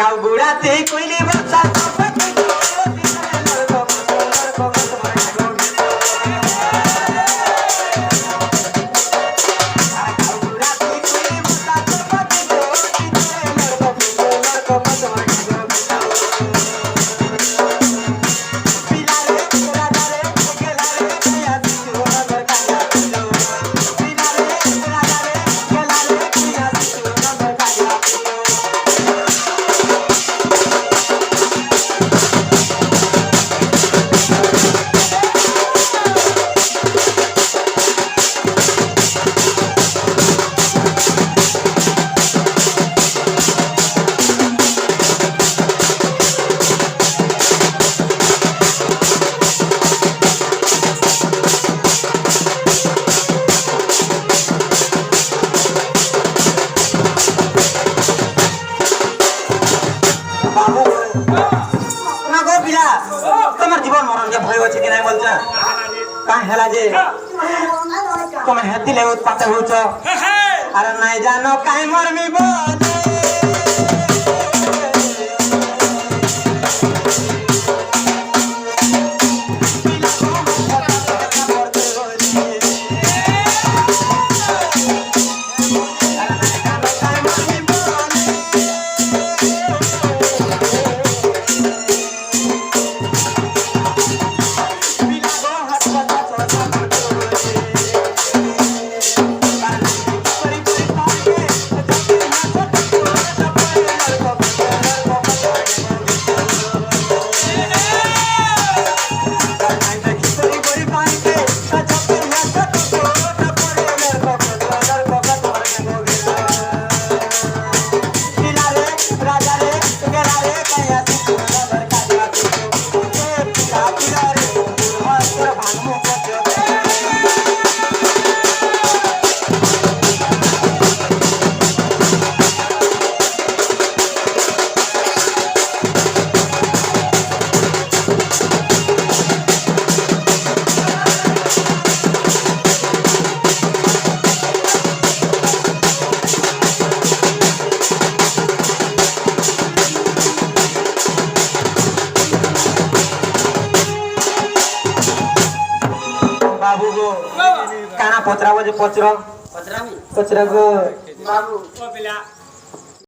काऊ गुड़ाते कोइले बच्चा तुम्हार जीवन मरण के भय अछि कि नै बोलछ का हेला जे तुम हेती ले उत्पात होछ अरे नै जानो काई मरमी बोले बाबू गो काना पचराबो जे पचरा पचरा गो बाबू ओ पिला